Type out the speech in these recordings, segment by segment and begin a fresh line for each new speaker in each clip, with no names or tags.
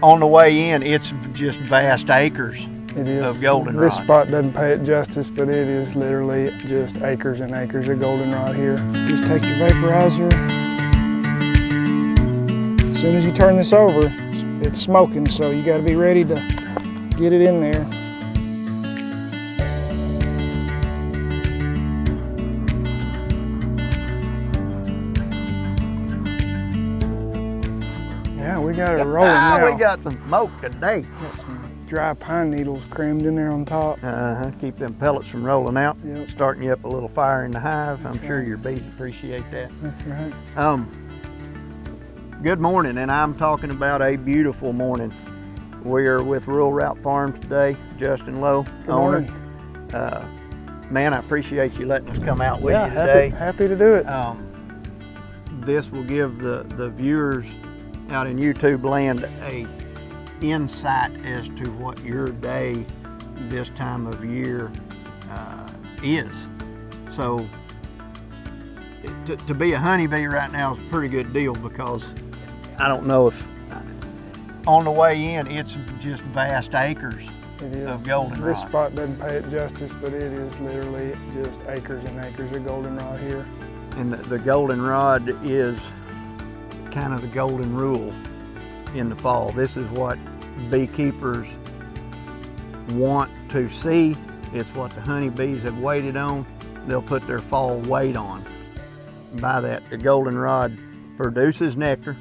on the way in, it's just vast acres
It is.
of goldenrod.
This spot doesn't pay it justice, but it is literally just acres and acres of goldenrod here. Just take your vaporizer. As soon as you turn this over, it's smoking, so you got to be ready to get it in there. Yeah, we got it rolling now.
We got some smoke today.
Got some dry pine needles crammed in there on top.
Keep them pellets from rolling out.
Yep.
Starting you up a little fire in the hive. I'm
That's
sure
right.
your bees appreciate that.
That's right.
Good morning, and I'm talking about a beautiful morning. We are with Rural Route Farms today. Justin Lowe,
Good
owner.
morning.
Man, I appreciate you letting us come out with
Yeah,
you today.
happy to do it.
This will give the viewers out in YouTube land a insight as to what your day this time of year is. So to be a honeybee right now is a pretty good deal, because I don't know if on the way in, it's just vast acres
It is.
of goldenrod.
This spot doesn't pay it justice, but it is literally just acres and acres of goldenrod here.
And the goldenrod is kind of the golden rule in the fall. This is what beekeepers want to see. It's what the honeybees have waited on. They'll put their fall weight on. By that, the goldenrod produces nectar,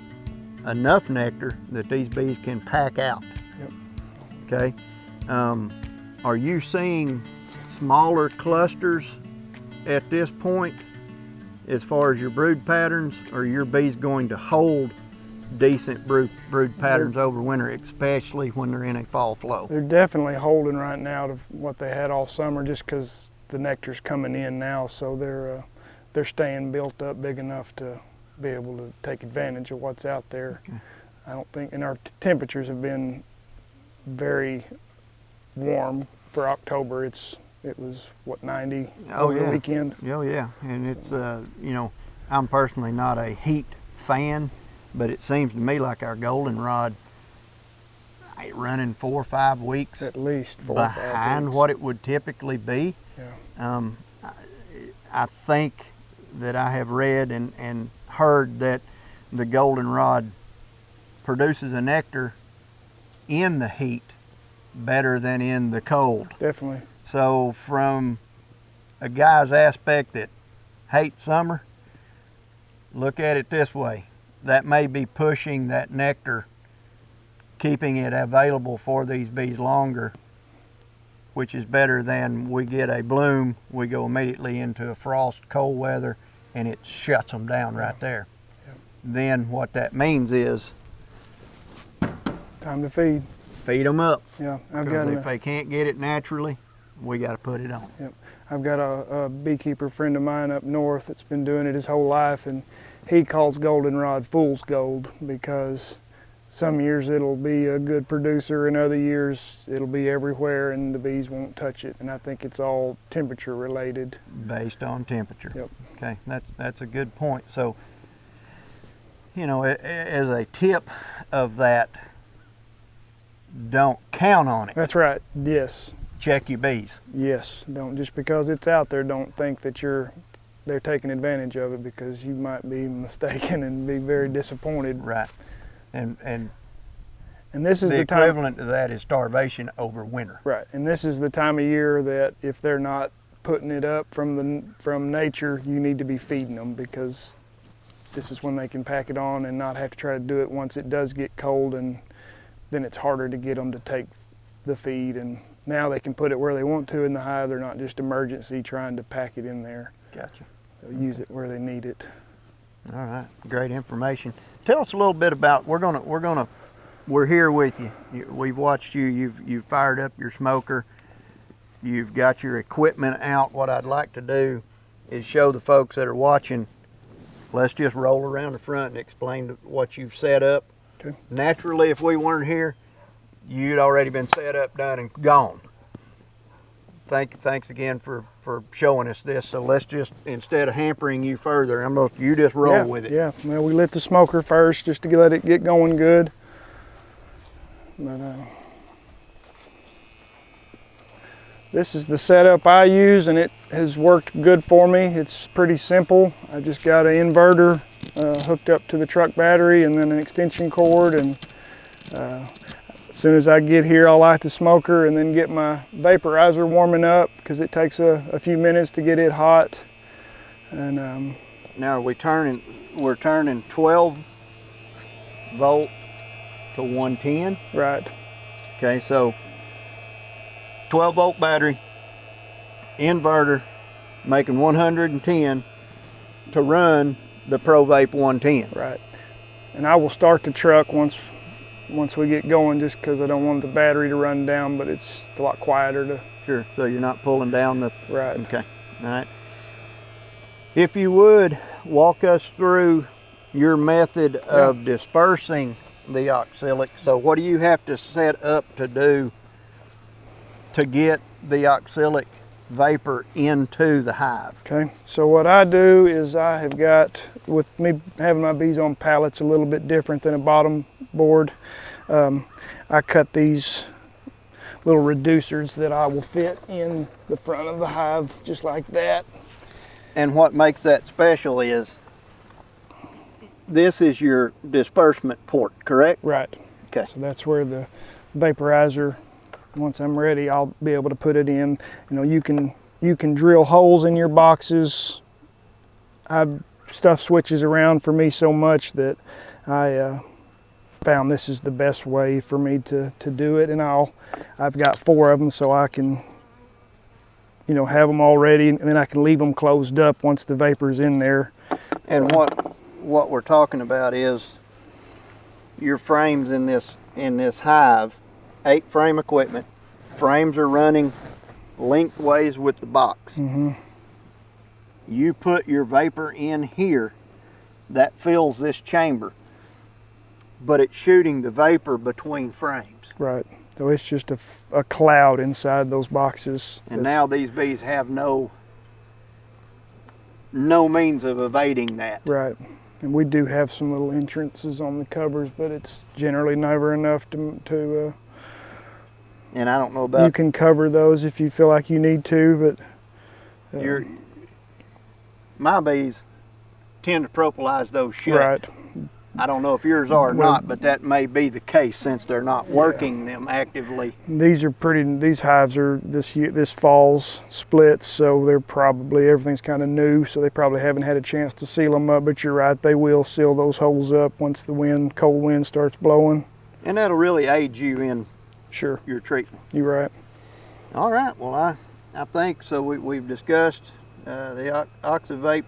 enough nectar that these bees can pack out.
Yep.
Okay. Are you seeing smaller clusters at this point as far as your brood patterns, or are your bees going to hold decent brood patterns over winter, especially when they're in a fall flow?
They're definitely holding right now to what they had all summer, just because the nectar's coming in now, so they're staying built up big enough to be able to take advantage of what's out there.
Okay.
I don't think, and our temperatures have been very warm for October. It was what, 90 over the weekend.
Oh yeah, and it's you know, I'm personally not a heat fan, but it seems to me like our goldenrod running 4 or 5 weeks
At least 4 or 5
behind
weeks.
what it would typically be.
Yeah.
I think that I have read and heard that the goldenrod produces a nectar in the heat better than in the cold.
Definitely.
So from a guy's aspect that hates summer, look at it this way. That may be pushing that nectar, keeping it available for these bees longer, which is better than we get a bloom, we go immediately into a frost, cold weather, and it shuts them down right there.
Yep.
Then what that means is
Time to feed.
feed them up.
Yeah,
If they can't get it naturally, we got to put it on.
Yep. I've got a beekeeper friend of mine up north that's been doing it his whole life, and he calls goldenrod fool's gold, because some years it'll be a good producer and other years it'll be everywhere and the bees won't touch it. And I think it's all temperature related.
Based on temperature.
Yep.
Okay, that's a good point. So, you know, as a tip of that, don't count on it.
That's right. Yes.
Check your bees.
Yes. Don't, just because it's out there, don't think that they're taking advantage of it, because you might be mistaken and be very disappointed.
Right. And
this is
the
the time,
equivalent to that is starvation over winter.
right. And this is the time of year that if they're not putting it up from nature, you need to be feeding them, because this is when they can pack it on and not have to try to do it once it does get cold, and then it's harder to get them to take the feed. And now they can put it where they want to in the hive. They're not just emergency trying to pack it in there.
Gotcha.
They'll use it where they need it.
All right, great information. Tell us a little bit about, we're here with you. We've watched you, you've fired up your smoker. You've got your equipment out. What I'd like to do is show the folks that are watching. Let's just roll around the front and explain what you've set up.
Okay.
Naturally, if we weren't here, you'd already been set up, done, and gone. Thanks again for showing us this. So let's just, instead of hampering you further, you just roll with it.
Yeah, well, we lit the smoker first just to let it get going good. But this is the setup I use, and it has worked good for me. It's pretty simple. I just got an inverter hooked up to the truck battery, and then an extension cord, and as soon as I get here, I'll light the smoker and then get my vaporizer warming up, because it takes a few minutes to get it hot. And
now we're turning 12 volt to 110.
right,
Okay, so 12 volt battery, inverter, making 110 to run the ProVape 110.
right. And I will start the truck once we get going, just because I don't want the battery to run down, but it's a lot quieter to.
Sure, so you're not pulling down the.
Right.
Okay, all right. If you would, walk us through your method of dispersing the oxalic. So what do you have to set up to do to get the oxalic vapor into the hive?
Okay, so what I do is I have got, with me having my bees on pallets a little bit different than a bottom board, I cut these little reducers that I will fit in the front of the hive just like that.
And what makes that special is this is your disbursement port, correct?
Right.
Okay.
So that's where the vaporizer, once I'm ready, I'll be able to put it in. You know, you can drill holes in your boxes. Stuff switches around for me so much that I found this is the best way for me to do it. And I've got 4 of them, so I can, you know, have them all ready, and then I can leave them closed up once the vapor's in there.
And what we're talking about is your frames in this hive, 8 frame equipment. Frames are running lengthways with the box.
Mm-hmm.
You put your vapor in here, that fills this chamber, but it's shooting the vapor between frames.
Right. So it's just a cloud inside those boxes.
And now these bees have no means of evading that.
Right. And we do have some little entrances on the covers, but it's generally never enough to
and I don't know about.
You can cover those if you feel like you need to, but
my bees tend to propolize those shut.
right.
I don't know if yours are or not, but that may be the case since they're not working them actively.
These hives are this fall's splits, so they're probably, everything's kind of new, so they probably haven't had a chance to seal them up, but you're right, they will seal those holes up once the cold wind starts blowing.
And that'll really aid you in
Sure.
your treatment.
You're right.
All right, well I think so. We've discussed the Oxavape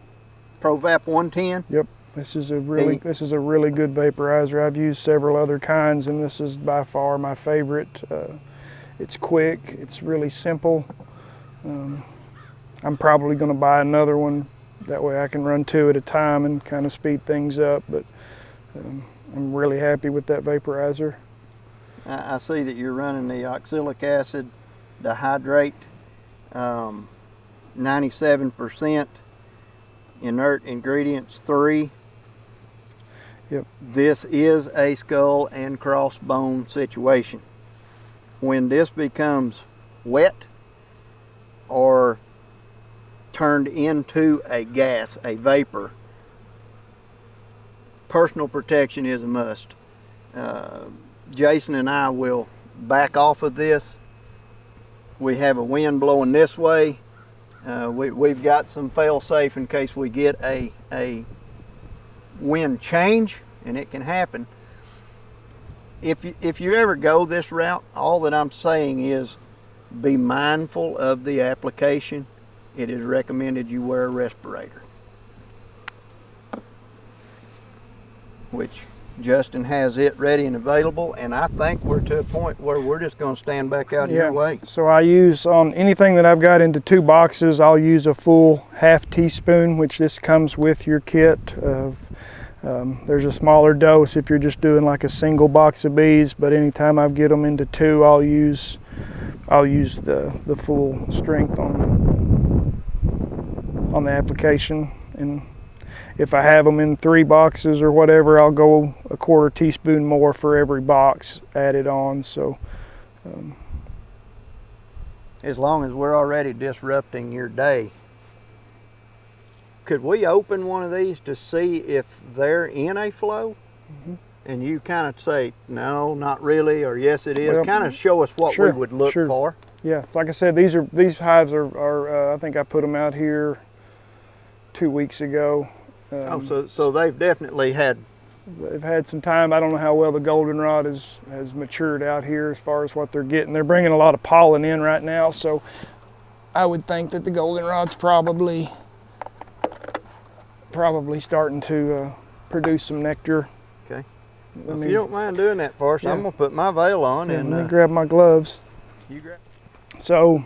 ProVap 110.
Yep. This is a really good vaporizer. I've used several other kinds, and this is by far my favorite. It's quick. It's really simple. I'm probably going to buy another one. That way I can run 2 at a time and kind of speed things up. But I'm really happy with that vaporizer.
I see that you're running the Oxalic Acid dihydrate, 97%, inert ingredients 3.
Yep.
This is a skull and crossbone situation. When this becomes wet or turned into a gas, a vapor, personal protection is a must. Jason and I will back off of this. We have a wind blowing this way. We've got some fail-safe in case we get a wind change, and it can happen. If you ever go this route, all that I'm saying is be mindful of the application. It is recommended you wear a respirator, which Justin has it ready and available, and I think we're to a point where we're just going to stand back out your way.
So I use on anything that I've got into 2 boxes, I'll use a full ½ teaspoon, which this comes with your kit. There's a smaller dose if you're just doing like a single box of bees, but anytime I get them into 2, I'll use the full strength on the application, and if I have them in 3 boxes or whatever, I'll go a 1/4 teaspoon more for every box added on. So
as long as we're already disrupting your day, could we open one of these to see if they're in a flow?
Mm-hmm.
And you kind of say, no, not really, or yes it is.
Well,
kind of show us what we would look for.
Yeah, so like I said, these hives are I think I put them out here 2 weeks ago.
So they've definitely had.
They've had some time. I don't know how well the goldenrod has matured out here as far as what they're getting. They're bringing a lot of pollen in right now, so I would think that the goldenrod's probably starting to produce some nectar.
Okay. If you don't mind doing that for us, I'm gonna put my veil on and
let me grab my gloves.
You grab.
So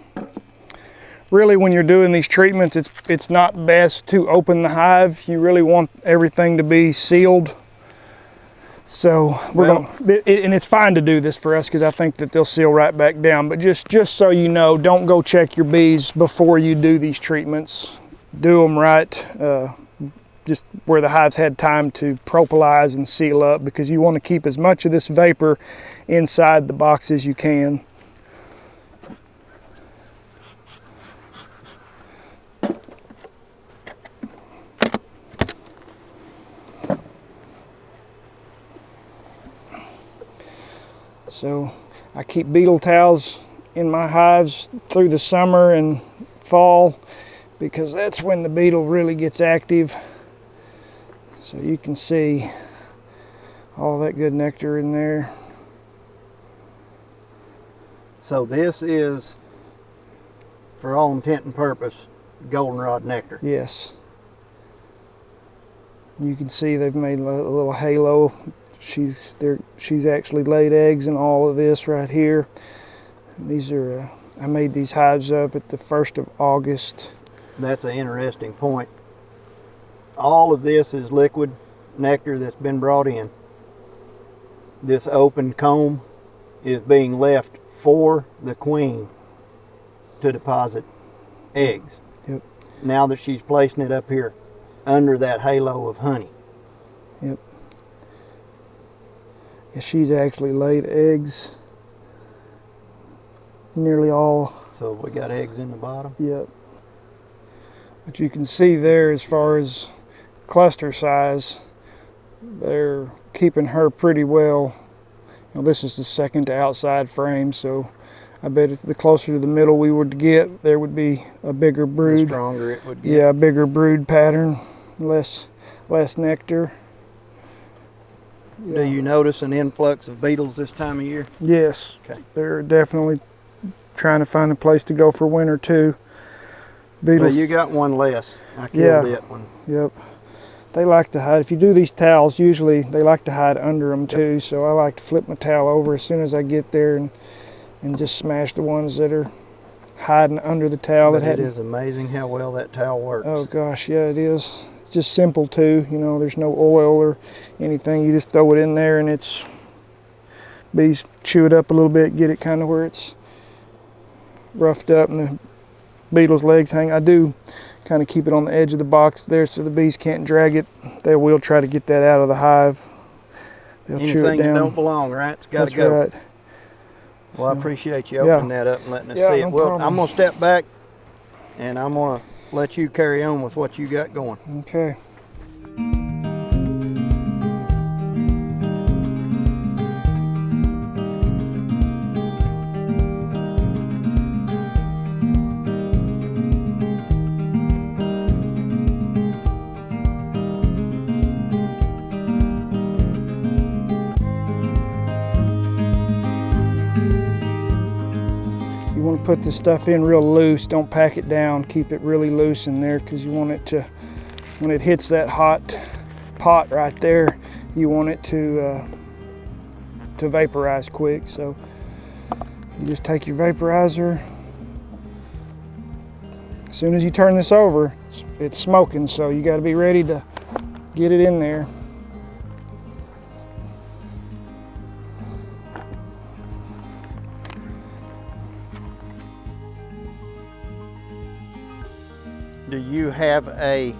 really, when you're doing these treatments, it's not best to open the hive. You really want everything to be sealed. So and it's fine to do this for us because I think that they'll seal right back down. But just so you know, don't go check your bees before you do these treatments. Do them right, just where the hives had time to propylize and seal up, because you want to keep as much of this vapor inside the box as you can. So I keep beetle towels in my hives through the summer and fall because that's when the beetle really gets active. So you can see all that good nectar in there.
So this is, for all intent and purpose, goldenrod nectar.
Yes. You can see they've made a little halo. She's actually laid eggs in all of this right here. These are, I made these hives up at the 1st of August.
That's an interesting point. All of this is liquid nectar that's been brought in. This open comb is being left for the queen to deposit eggs.
Yep.
Now that she's placing it up here under that halo of honey.
Yep. Yeah, she's actually laid eggs. Nearly all.
So we got eggs in the bottom?
Yep. But you can see there, as far as cluster size, they're keeping her pretty well. Now, this is the second to outside frame, so I bet if the closer to the middle we would get, there would be a bigger brood.
The stronger it would get.
Yeah, a bigger brood pattern, less nectar.
Do you notice an influx of beetles this time of year?
Yes.
Okay.
They're definitely trying to find a place to go for winter too. Beetles.
Well, you got one less. I killed that one.
Yep. They like to hide. If you do these towels, usually they like to hide under them too. So I like to flip my towel over as soon as I get there and just smash the ones that are hiding under the towel.
But it is amazing how well that towel works.
Oh gosh, yeah, it is. It's just simple too. You know, there's no oil or anything. You just throw it in there and it's, bees chew it up a little bit, get it kind of where it's roughed up and the beetle's legs hang. I do kind of keep it on the edge of the box there so the bees can't drag it. They will try to get that out of the hive. They'll chew it down.
Anything that don't belong, right? It's got to go.
Right.
Well, I appreciate you opening that up and letting us see it.
No
Well,
problem.
I'm going to step back and I'm going to let you carry on with what you got going.
Okay. You want to put the stuff in real loose. Don't pack it down. Keep it really loose in there because you want it to, when it hits that hot pot right there, you want it to vaporize quick. So you just take your vaporizer. As soon as you turn this over, it's smoking, so you got to be ready to get it in there.
Do you have a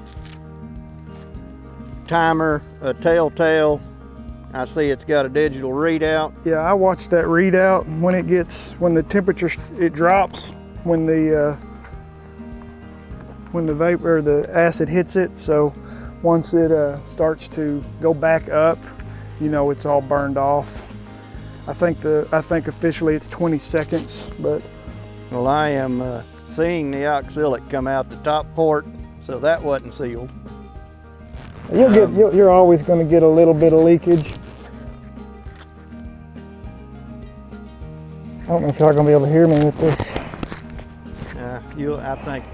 timer, a telltale. I see it's got a digital readout.
Yeah, I watch that readout when the temperature it drops when the vapor or the acid hits it. So once it starts to go back up, you know it's all burned off. I think officially it's 20 seconds, but
Well, I am seeing the oxalic come out the top port, so that wasn't sealed.
you're always going to get a little bit of leakage. I don't know if y'all gonna be able to hear me with this.
I think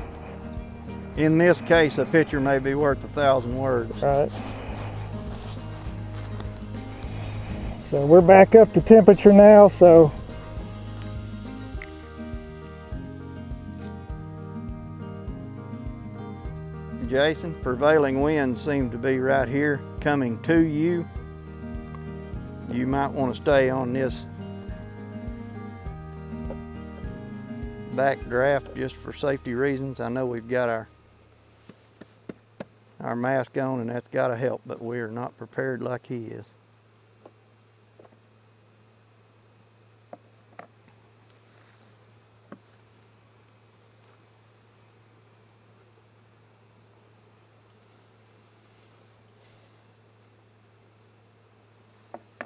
in this case, a picture may be worth 1,000 words.
Right. So we're back up to temperature now, so
Jason, prevailing winds seem to be right here coming to you. You might want to stay on this back draft just for safety reasons. I know we've got our mask on and that's got to help, but we are not prepared like he is.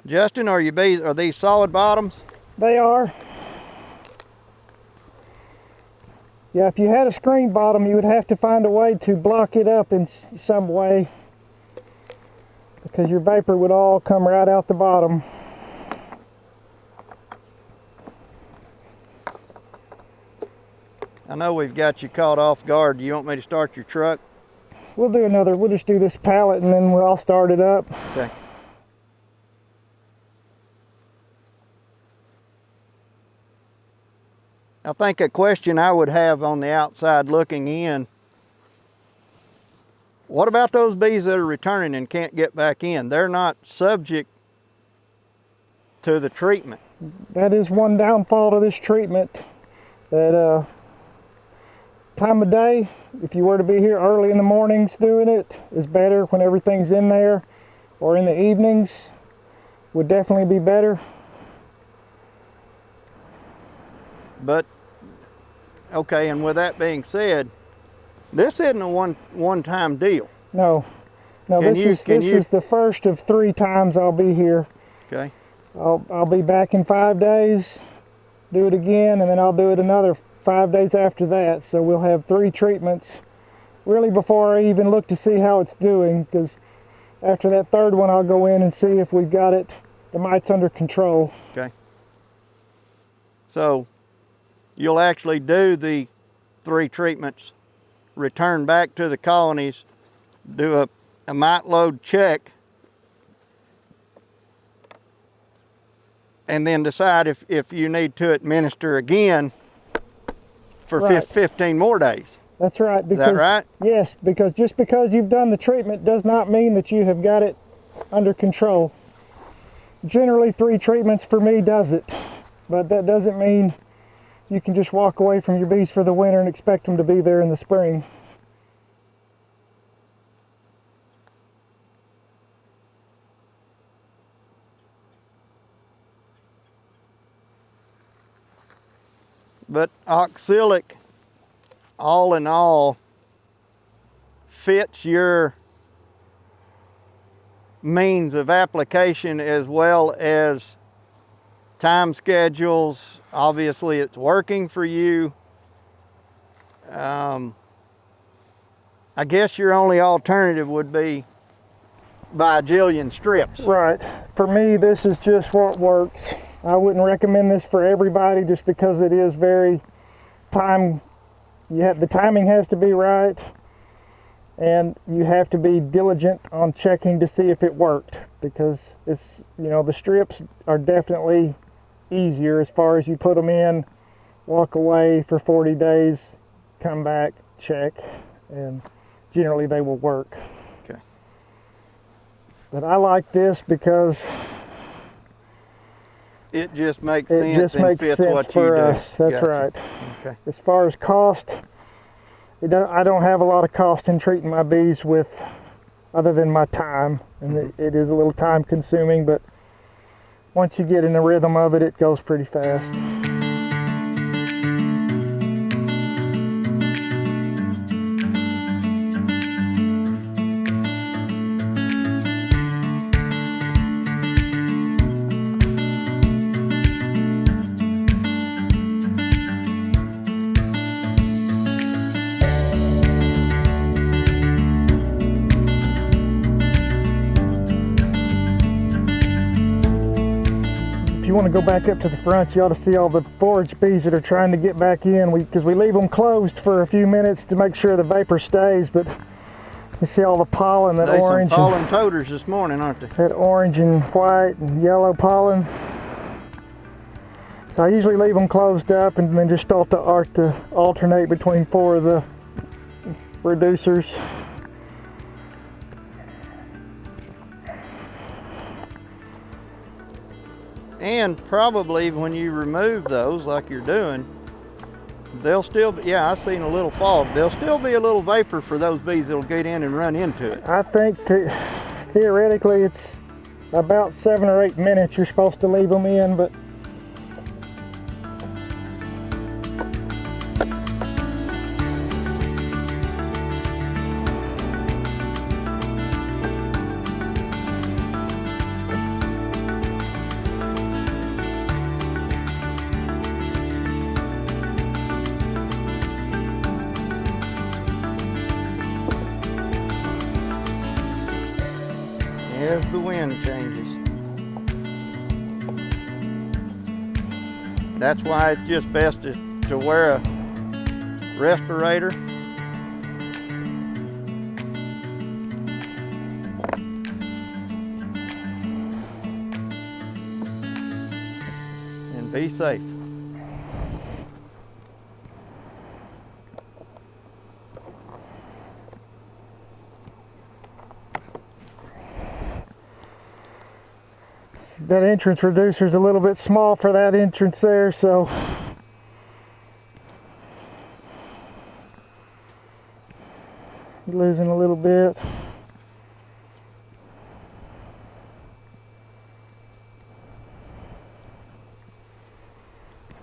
Justin, are these solid bottoms?
they are. Yeah, if you had a screen bottom, you would have to find a way to block it up in some way, because your vapor would all come right out the bottom.
I know we've got you caught off guard. Do you want me to start your truck?
We'll just do this pallet and then I'll start it up.
Okay. I think a question I would have on the outside looking in, what about those bees that are returning and can't get back in? They're not subject to the treatment.
That is one downfall to this treatment, that time of day, if you were to be here early in the mornings doing it, is better when everything's in there, or in the evenings would definitely be better.
But, okay, and with that being said, this isn't a one-time deal.
No, this is the first of 3 times I'll be here.
Okay.
I'll be back in 5 days, do it again, and then I'll do it another 5 days after that. So we'll have 3 treatments really before I even look to see how it's doing, because after that 3rd one I'll go in and see if we've got the mites under control.
Okay. So you'll actually do the 3 treatments, return back to the colonies, do a mite load check, and then decide if you need to administer again for
Right.
15 more days.
That's right.
Is that right?
Yes, because just because you've done the treatment does not mean that you have got it under control. Generally 3 treatments for me does it, but that doesn't mean you can just walk away from your bees for the winter and expect them to be there in the spring.
But oxalic, all in all, fits your means of application as well as time schedules. Obviously it's working for you. I guess your only alternative would be buy a jillion strips.
Right. For me, this is just what works. I wouldn't recommend this for everybody just because it is very the timing has to be right, and you have to be diligent on checking to see if it worked, because it's, the strips are definitely easier as far as you put them in, walk away for 40 days, come back, check, and generally they will work.
Okay.
But I like this because
it just makes sense and fits what you do.
Us. That's
Gotcha.
right.
Okay.
As far as cost, I don't have a lot of cost in treating my bees with
other than my time, and it is a little time consuming, but once you get in the rhythm of it, it goes pretty fast. If you want to go back up to the front, you ought to see all the forage bees that are trying to get back in, because we leave them closed for a few minutes to make sure the vapor stays, but you see all the pollen, that orange.
Some pollen toters this morning, aren't they?
That orange and white and yellow pollen. So I usually leave them closed up and then just start to alternate between 4 of the reducers.
And probably when you remove those, like you're doing, they'll still be, yeah, I've seen a little fog. There'll still be a little vapor for those bees that'll get in and run into it.
I think theoretically it's about 7 or 8 minutes you're supposed to leave them in, but
as the wind changes. That's why it's just best to wear a respirator. And be safe.
that entrance reducer is a little bit small for that entrance there, so losing a little bit.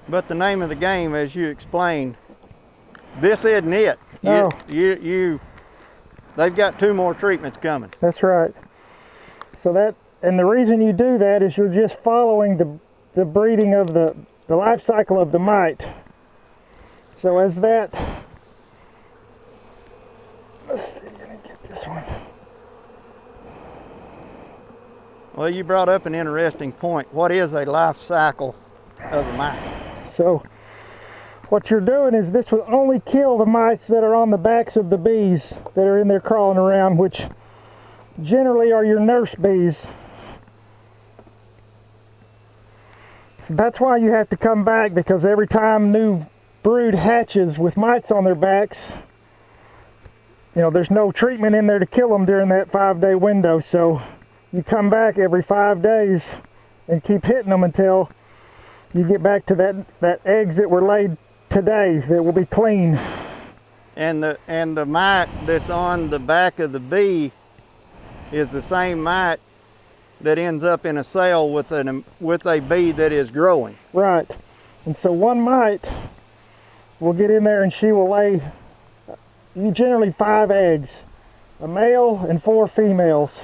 But the name of the game, as you explained, this isn't it.
No.
They've got 2 more treatments coming.
That's right. So and the reason you do that is you're just following the breeding of the life cycle of the mite. So as that, let's see, let me get this one.
Well, you brought up an interesting point. What is a life cycle of a mite?
So what you're doing is this will only kill the mites that are on the backs of the bees that are in there crawling around, which generally are your nurse bees. So that's why you have to come back, because every time new brood hatches with mites on their backs, there's no treatment in there to kill them during that 5-day window. So you come back every 5 days and keep hitting them until you get back to that eggs that were laid today that will be clean.
And the mite that's on the back of the bee is the same mite that ends up in a cell with a bee that is growing.
Right. And so one mite will get in there and she will lay generally 5 eggs, a male and 4 females.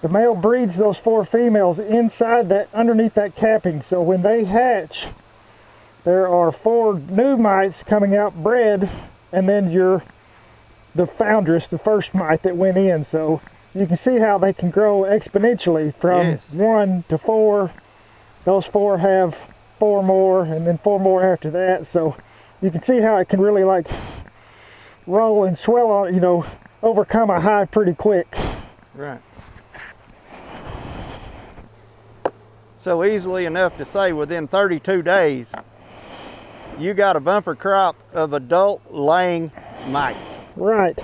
The male breeds those 4 females underneath that capping. So when they hatch, there are 4 new mites coming out bred, and then the foundress, the first mite that went in. So you can see how they can grow exponentially from 1 to 4. Those 4 have 4 more, and then 4 more after that. So you can see how it can really like roll and swell on, overcome a hive pretty quick.
Right. So easily enough to say within 32 days, you got a bumper crop of adult laying mites.
Right.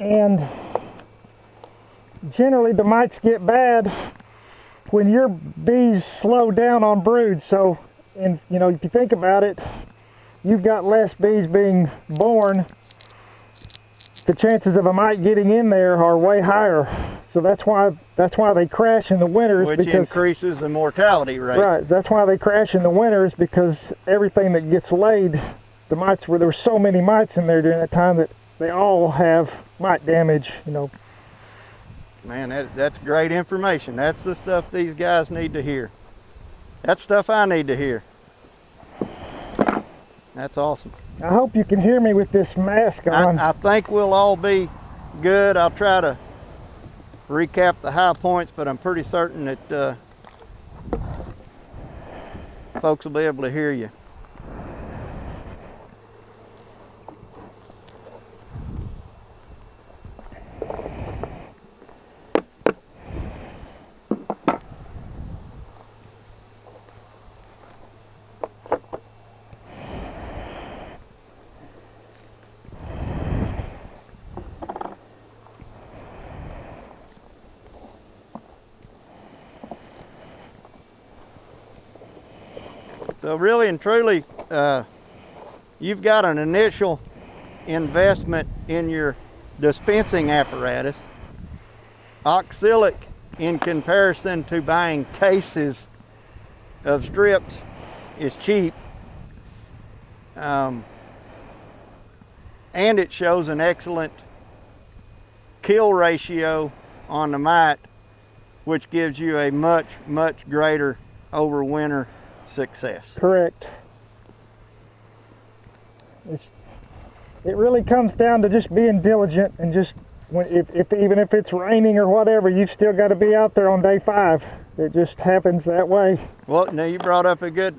And generally the mites get bad when your bees slow down on brood. So, if you think about it, you've got less bees being born the chances of a mite getting in there are way higher. So that's why they crash in the winters.
Which increases the mortality rate.
Right, that's why they crash in the winters, because everything that gets laid, the mites, there were so many mites in there during that time that they all have mite damage, you know.
Man, that's great information. That's the stuff these guys need to hear. That's stuff I need to hear. That's awesome.
I hope you can hear me with this mask on.
I think we'll all be good. I'll try to recap the high points, but I'm pretty certain that folks will be able to hear you. So really and truly, you've got an initial investment in your dispensing apparatus. Oxalic, in comparison to buying cases of strips, is cheap. And it shows an excellent kill ratio on the mite, which gives you a much, much greater overwinter success.
Correct. It really comes down to just being diligent, and just even if it's raining or whatever, you've still got to be out there on day 5. It just happens that way.
Well, now you brought up a good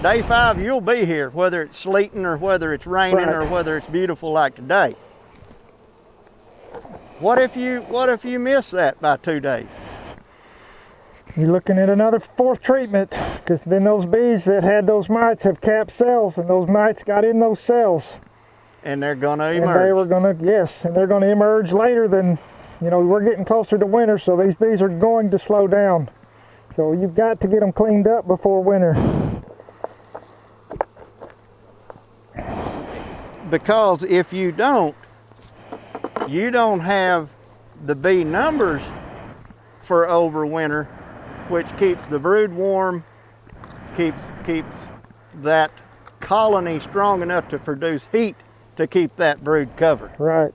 day 5. You'll be here, whether it's sleeting or whether it's raining,
right,
or whether it's beautiful like today. What if you miss that by 2 days?
You're looking at another 4th treatment, because then those bees that had those mites have capped cells, and those mites got in those cells.
And they're going to emerge.
And they were going to, yes, and they're going to emerge later than, you know, we're getting closer to winter, so these bees are going to slow down. So you've got to get them cleaned up before winter.
Because if you don't have the bee numbers for overwinter, which keeps the brood warm, keeps that colony strong enough to produce heat to keep that brood covered.
Right.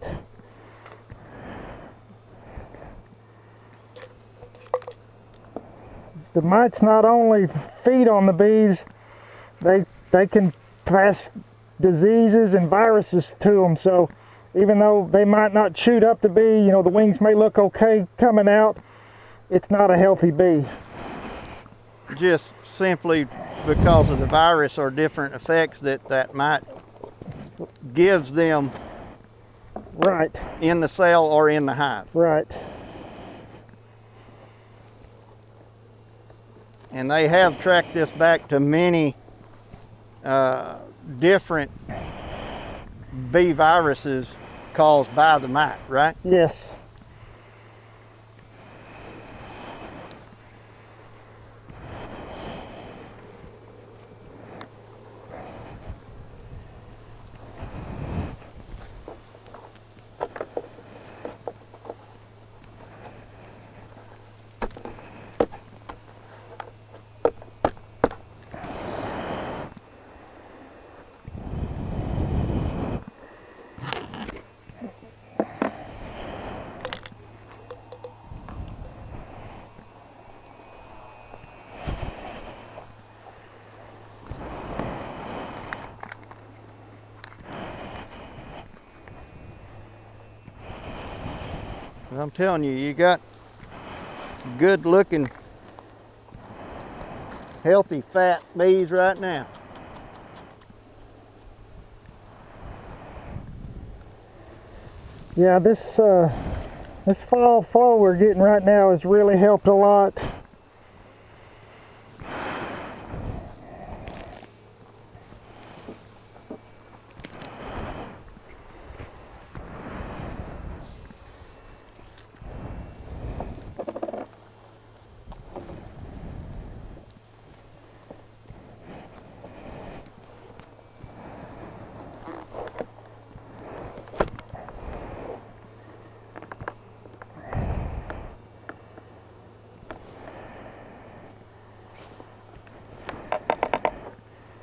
The mites not only feed on the bees, they can pass diseases and viruses to them. So even though they might not shoot up the bee, you know, the wings may look okay coming out, it's not a healthy bee.
Just simply because of the virus or different effects that mite gives them,
right,
in the cell or in the hive.
Right.
And they have tracked this back to many different bee viruses caused by the mite, right?
Yes.
I'm telling you, you got good looking, healthy, fat bees right now.
Yeah, this fall flow we're getting right now has really helped a lot.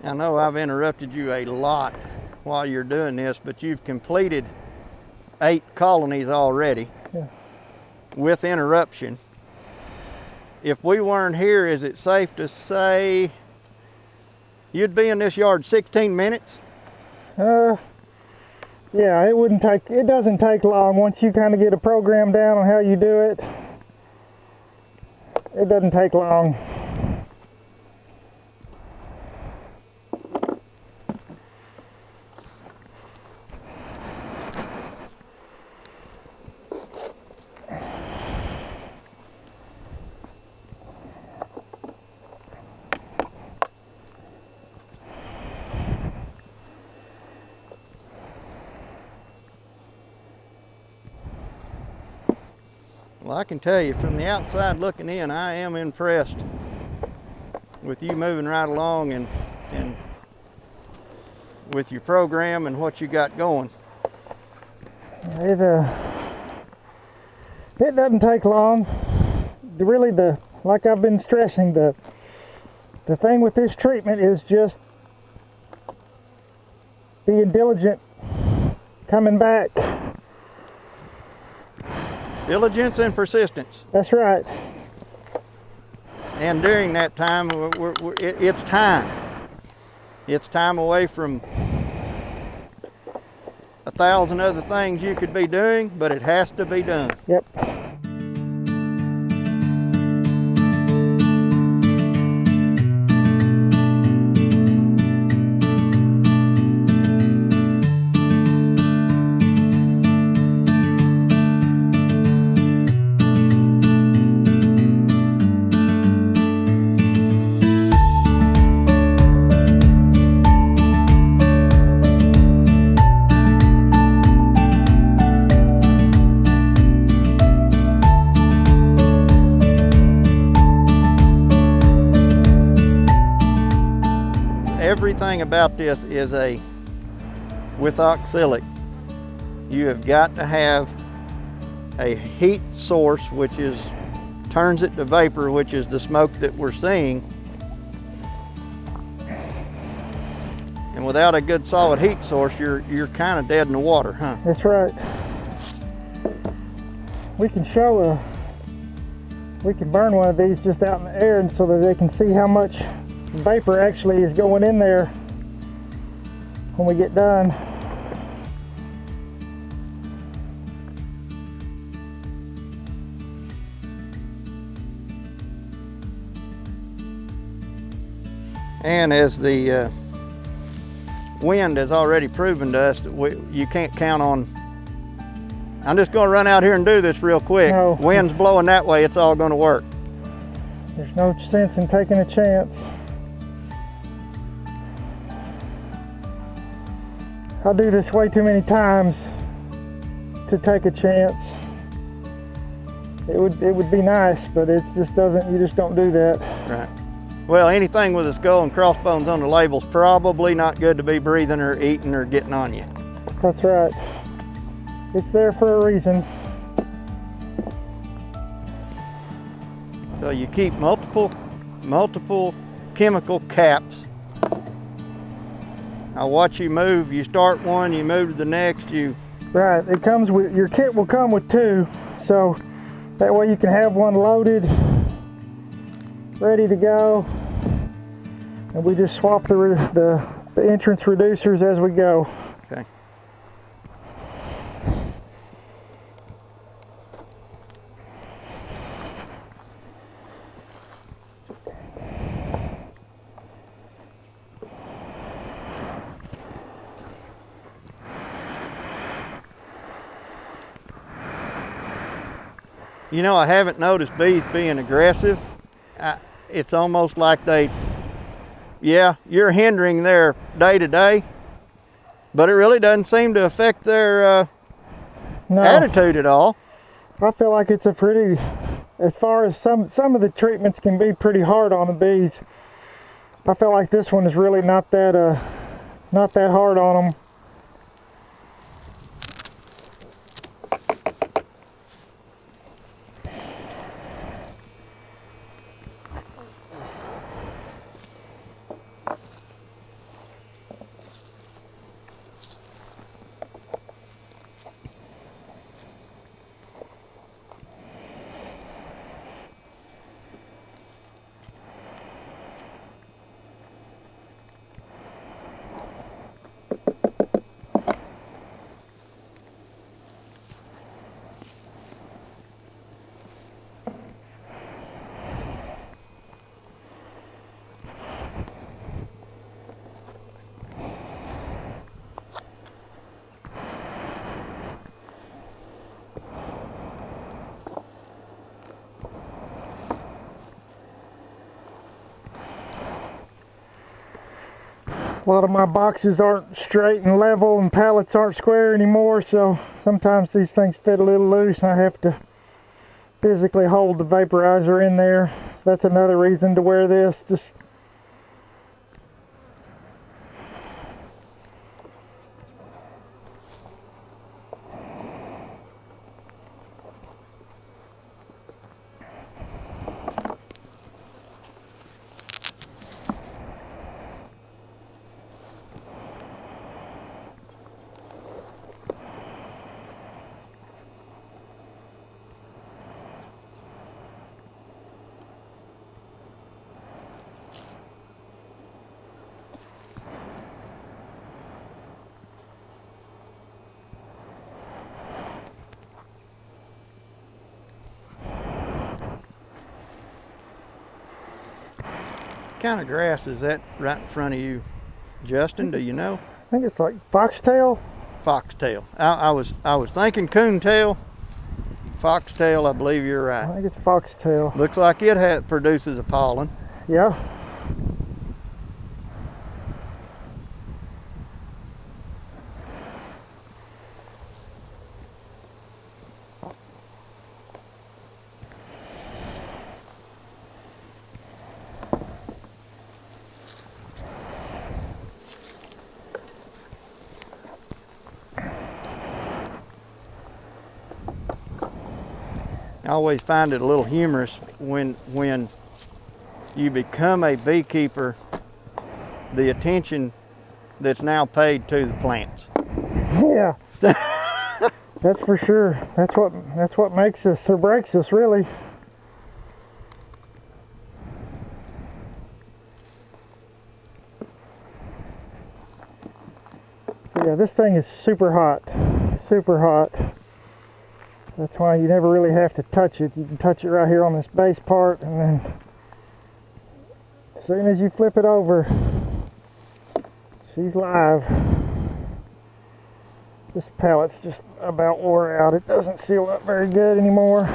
I know I've interrupted you a lot while you're doing this, but you've completed 8 colonies already.
Yeah.
With interruption. If we weren't here, is it safe to say you'd be in this yard 16 minutes?
Yeah, it doesn't take long once you kind of get a program down on how you do it. It doesn't take long.
Well, I can tell you from the outside looking in, I am impressed with you moving right along and with your program and what you got going.
It doesn't take long. Really, like I've been stressing, the thing with this treatment is just being diligent, coming back.
Diligence and persistence.
That's right.
And during that time, it's time. It's time away from 1,000 other things you could be doing, but it has to be done.
Yep.
Everything about this is with oxalic, you have got to have a heat source, which turns it to vapor, which is the smoke that we're seeing. And without a good solid heat source, you're kind of dead in the water, huh?
That's right. We can burn one of these just out in the air, and so that they can see how much vapor actually is going in there when we get done.
And as the wind has already proven to us that you can't count on. I'm just going to run out here and do this real quick.
No.
Wind's blowing that way, it's all going to work.
There's no sense in taking a chance. I do this way too many times to take a chance. It would be nice, but it just doesn't. You just don't do that.
Right. Well, anything with a skull and crossbones on the label's probably not good to be breathing or eating or getting on you.
That's right. It's there for a reason.
So you keep multiple chemical caps. I watch you move. You start one, you move to the next.
Right. It comes with your kit. Will come with 2, so that way you can have one loaded, ready to go, and we just swap the entrance reducers as we go.
Okay. You know, I haven't noticed bees being aggressive. It's almost like you're hindering their day-to-day, but it really doesn't seem to affect their attitude at all.
I feel like it's as far as some of the treatments can be pretty hard on the bees, I feel like this one is really not that hard on them. A lot of my boxes aren't straight and level and pallets aren't square anymore, so sometimes these things fit a little loose and I have to physically hold the vaporizer in there. So that's another reason to wear this. Just
What kind of grass is that right in front of you, Justin? Do you know?
I think it's like foxtail.
Foxtail. I was thinking coontail. Foxtail, I believe you're
I
right.
think it's foxtail.
Looks like it produces a pollen.
Yeah.
I always find it a little humorous when you become a beekeeper, the attention that's now paid to the plants.
Yeah. That's for sure. That's what makes us or breaks us, really. So yeah, this thing is super hot. Super hot. That's why you never really have to touch it. You can touch it right here on this base part, and then as soon as you flip it over, she's live. This pellet's just about wore out. It doesn't seal up very good anymore.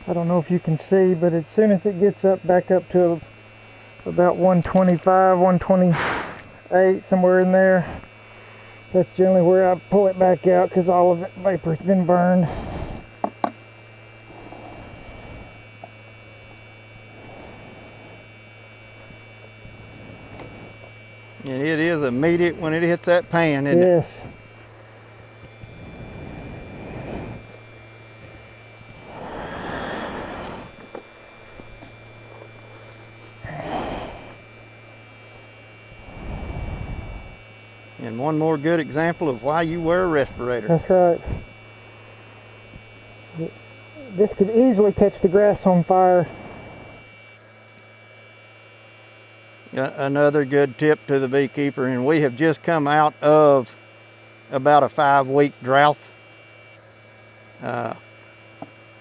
I don't know if you can see, but as soon as it gets back up to about 125, 128, somewhere in there, that's generally where I pull it back out because all of it vapor's been burned.
And it is immediate when it hits that pan, isn't it?
Yes.
And one more good example of why you wear a respirator.
That's right. This could easily catch the grass on fire.
Another good tip to the beekeeper, and we have just come out of about a 5-week drought.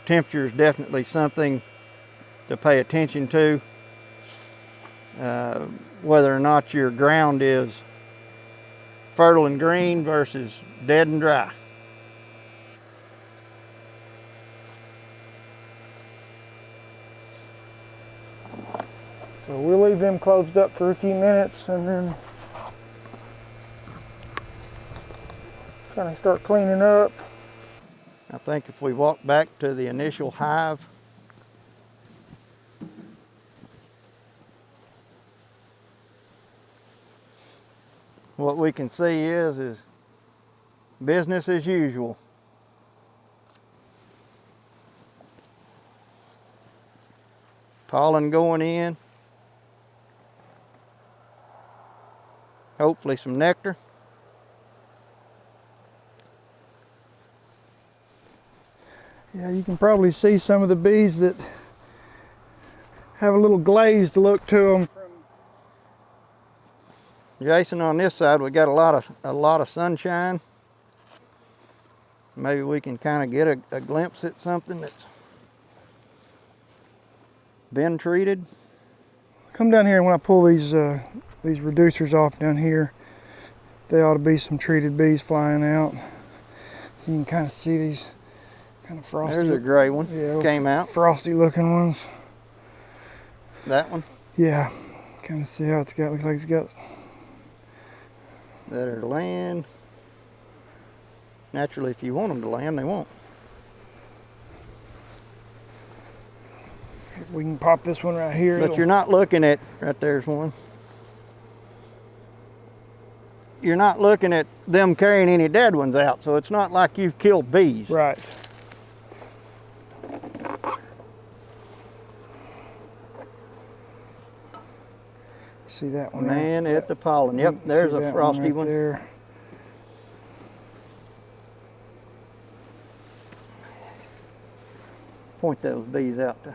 Temperature is definitely something to pay attention to. Whether or not your ground is fertile and green versus dead and dry.
So we'll leave them closed up for a few minutes and then kind of start cleaning up.
I think if we walk back to the initial hive, what we can see is business as usual. Pollen going in. Hopefully some nectar.
Yeah, you can probably see some of the bees that have a little glazed look to them.
Jason, on this side we got a lot of sunshine. Maybe we can kind of get a glimpse at something that's been treated.
Come down here, and when I pull these reducers off down here, there ought to be some treated bees flying out. So you can kind of see these kind of frosty.
There's a gray one.
Yeah,
came out.
Frosty looking ones.
That one?
Yeah, kind of see how it's got. Looks like it's got.
That are land. Naturally, if you want them to land, they won't.
We can pop this one right here.
But you're not looking at, right there's one. You're not looking at them carrying any dead ones out, so it's not like you've killed bees.
Right. See that one?
Man, at the pollen. Yep, there's a frosty one.
There.
Point those bees out to.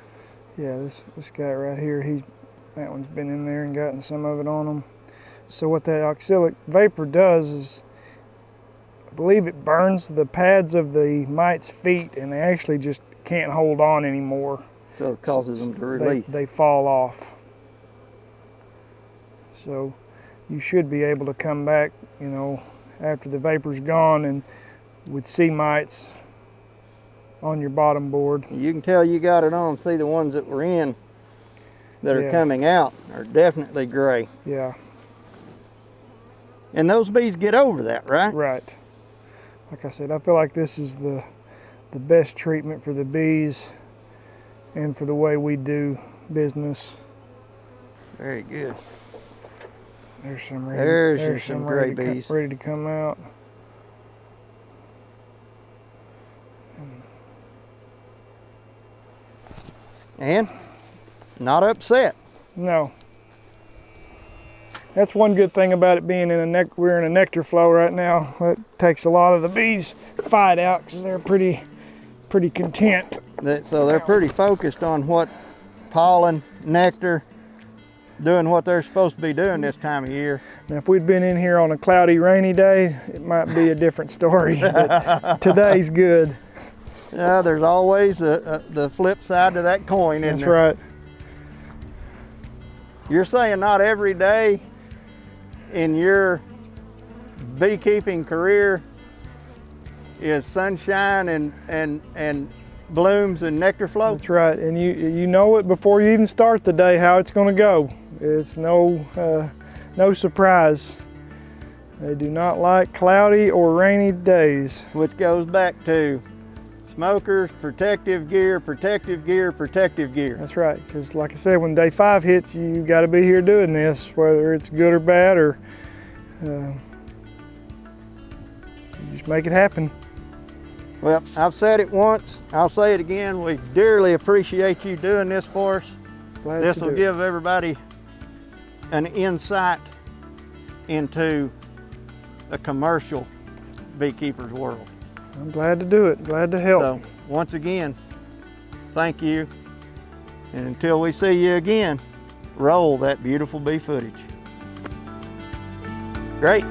Yeah, this guy right here, that one's been in there and gotten some of it on him. So what that oxalic vapor does is, I believe it burns the pads of the mite's feet, and they actually just can't hold on anymore.
So it causes them to release.
They fall off. So you should be able to come back, you know, after the vapor's gone and with sea mites on your bottom board.
You can tell you got it on. See, the ones that were in that are coming out are definitely gray.
Yeah.
And those bees get over that, right?
Right. Like I said, I feel like this is the best treatment for the bees and for the way we do business.
Very good.
There's some ready,
there's some gray bees
ready to come out.
And not upset.
No. That's one good thing about it being in we're in a nectar flow right now. That takes a lot of the bees' fight out because they're pretty content.
So they're pretty focused on what pollen, nectar, doing what they're supposed to be doing this time of year.
Now, if we'd been in here on a cloudy, rainy day, it might be a different story, but today's good.
Yeah, there's always the flip side to that coin, isn't there?
That's right.
You're saying not every day in your beekeeping career is sunshine and blooms and nectar flow?
That's right, and you know it before you even start the day how it's going to go. It's no surprise. They do not like cloudy or rainy days.
Which goes back to smokers, protective gear, protective gear, protective gear.
That's right, because like I said, when day 5 hits, you got to be here doing this, whether it's good or bad, or you just make it happen.
Well, I've said it once, I'll say it again, we dearly appreciate you doing this for us. This will give everybody an insight into a commercial beekeeper's world.
I'm glad to do it, glad to help.
So, once again, thank you. And until we see you again, roll that beautiful bee footage. Great.